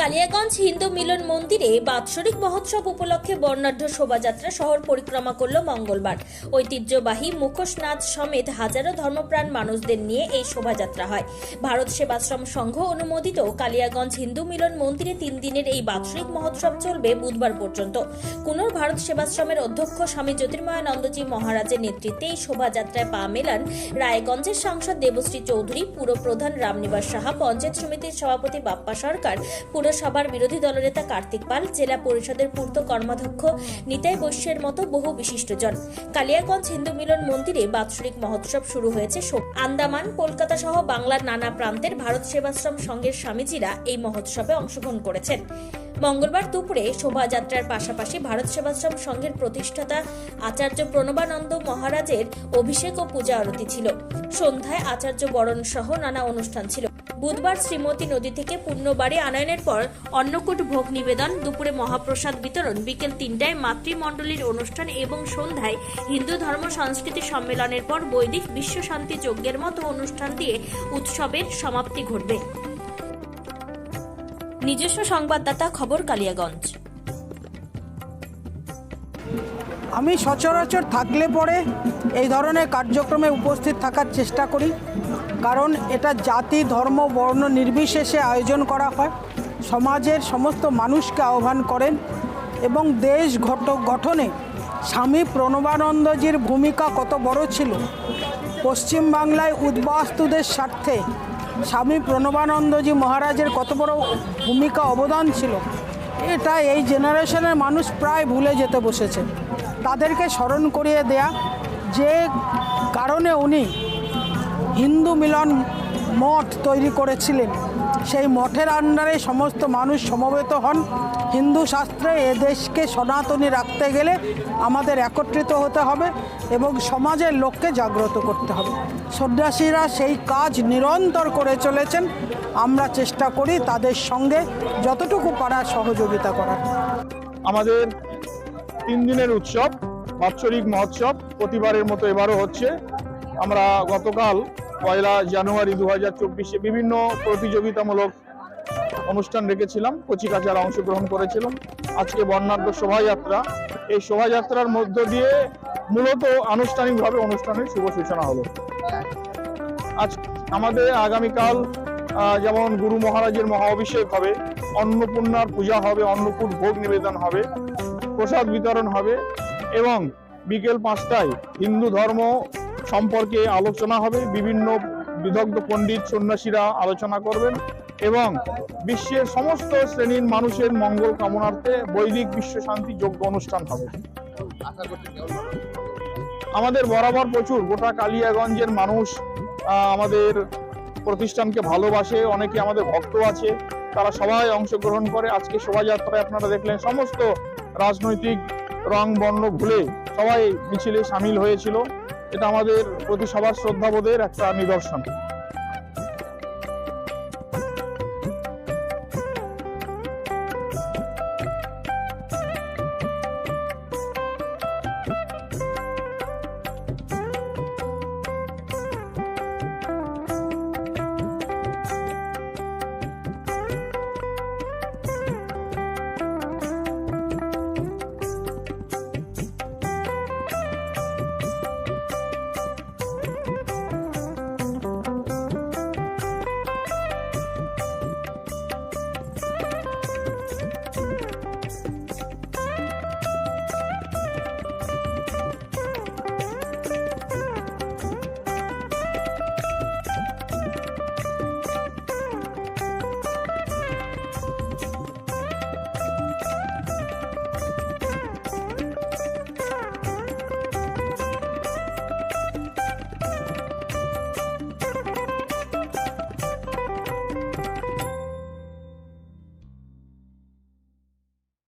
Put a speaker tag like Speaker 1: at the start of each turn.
Speaker 1: কালিয়াগঞ্জ হিন্দু মিলন মন্দিরে বাৎসরিক মহোৎসব উপলক্ষে বর্ণাঢ্য শোভাযাত্রা শহর পরিক্রমা করল মঙ্গলবার। ঐতিহ্যবাহী মুখোশ নাচ সমেত হাজারো ধর্মপ্রাণ মানুষদের নিয়ে এই শোভাযাত্রা হয়। ভারত সেবাশ্রম সংঘ অনুমোদিত কালিয়াগঞ্জ হিন্দু মিলন মন্দিরে 3 দিনের এই বাৎসরিক মহোৎসব চলবে বুধবার পর্যন্ত। কুনোর ভারত সেবাশ্রমের অধ্যক্ষ স্বামী জ্যোতির্ময়ানন্দজি মহারাজের নেতৃত্বে এই শোভাযাত্রায় পা মেলান রায়গঞ্জের সাংসদ দেবশ্রী চৌধুরী, পুরপ্রধান রামনিবাস সাহা, পঞ্চায়েত সমিতির সভাপতি বাপ্পা সরকার, পুরসভার বিরোধী দলনেতা কার্তিক পাল, জেলা পরিষদের পূর্ত কর্মাধ্যক্ষ নিতাই বৈশ্যের মতো বহু বিশিষ্টজন। কালিয়াগঞ্জ হিন্দু মিলন মন্দিরে বাৎসরিক মহোৎসব শুরু হয়েছে। আন্দামান, কলকাতা সহ বাংলার নানা প্রান্তের ভারত সেবাশ্রম সংঘের স্বামীজিরা এই মহোৎসবে অংশগ্রহণ করেছেন। মঙ্গলবার দুপুরে শোভাযাত্রার পাশাপাশি ভারত সেবাশ্রম সংঘের প্রতিষ্ঠাতা আচার্য প্রণবানন্দ মহারাজের অভিষেক ও পূজা আরতি ছিল। সন্ধ্যায় আচার্য বরণ সহ নানা অনুষ্ঠান ছিল। বুধবার শ্রীমতী নদী থেকে পুণ্যবাড়ি আনয়নের পর অন্নকূট ভোগ নিবেদন, দুপুরে মহাপ্রসাদ বিতরণ, বিকেল 3টায় মাতৃমণ্ডলীর অনুষ্ঠান এবং সন্ধ্যায় হিন্দু ধর্ম সংস্কৃতি সম্মেলনের পর বৈদিক বিশ্ব শান্তি যজ্ঞের মতো অনুষ্ঠান দিয়ে উৎসবের সমাপ্তি ঘটবে। নিজস্ব সংবাদদাতা, খবর কালিয়াগঞ্জ।
Speaker 2: আমি সচরাচর থাকলে পরে এই ধরনের কার্যক্রমে উপস্থিত থাকার চেষ্টা করি, কারণ এটা জাতি, ধর্ম, বর্ণ নির্বিশেষে আয়োজন করা হয়। সমাজের সমস্ত মানুষকে আহ্বান করেন এবং দেশ গঠনে স্বামী প্রণবানন্দজির ভূমিকা কত বড় ছিল। পশ্চিমবাংলায় উদ্বাস্তুদের স্বার্থে স্বামী প্রণবানন্দজি মহারাজের কত বড় ভূমিকা, অবদান ছিল, এটা এই জেনারেশনের মানুষ প্রায় ভুলে যেতে বসেছে। তাদেরকে স্মরণ করিয়ে দেয়া, যে কারণে উনি হিন্দু মিলন মঠ তৈরি করেছিলেন, সেই মঠের আন্ডারে সমস্ত মানুষ সমবেত হন। হিন্দু শাস্ত্রে এ দেশকে সনাতনী রাখতে গেলে আমাদের একত্রিত হতে হবে এবং সমাজের লোককে জাগ্রত করতে হবে। সন্ন্যাসীরা সেই কাজ নিরন্তর করে চলেছেন। আমরা চেষ্টা করি তাদের সঙ্গে যতটুকু পারা সহযোগিতা করার।
Speaker 3: আমাদের 3 দিনের উৎসব, বাৎসরিক মহোৎসব প্রতিবারের মতো এবারও হচ্ছে। আমরা গতকাল 1 জানুয়ারি 2024 বিভিন্ন প্রতিযোগিতামূলক অনুষ্ঠান রেখেছিলাম, কচিকাচারা অংশগ্রহণ করেছিলাম। আজকে বর্ণাঢ্য শোভাযাত্রা, এই শোভাযাত্রার মধ্য দিয়ে মূলত আনুষ্ঠানিকভাবে অনুষ্ঠানের শুভ সূচনা হলো। আজ আমাদের আগামীকাল যেমন গুরু মহারাজের মহা অভিষেক হবে, অন্নপূর্ণার পূজা হবে, অন্নকূট ভোগ নিবেদন হবে, প্রসাদ বিতরণ হবে এবং বিকেল 5টায় হিন্দু ধর্ম সম্পর্কে আলোচনা হবে। বিভিন্ন বিদগ্ধ পণ্ডিত সন্ন্যাসীরা আলোচনা করবেন এবং বিশ্বের সমস্ত শ্রেণীর মানুষের মঙ্গল কামনার্থে বৈদিক বিশ্ব শান্তি যজ্ঞ অনুষ্ঠান হবে। আমাদের বরাবর প্রচুর গোটা কালিয়াগঞ্জের মানুষ আমাদের প্রতিষ্ঠানকে ভালোবাসে, অনেকে আমাদের ভক্ত আছে, তারা সবাই অংশগ্রহণ করে। আজকে শোভাযাত্রায় আপনারা দেখলেন সমস্ত রাজনৈতিক রং বর্ণ ভুলে সবাই মিছিলে সামিল হয়েছিল। এটা আমাদের প্রতি সবার শ্রদ্ধাবোধের একটা নিদর্শন।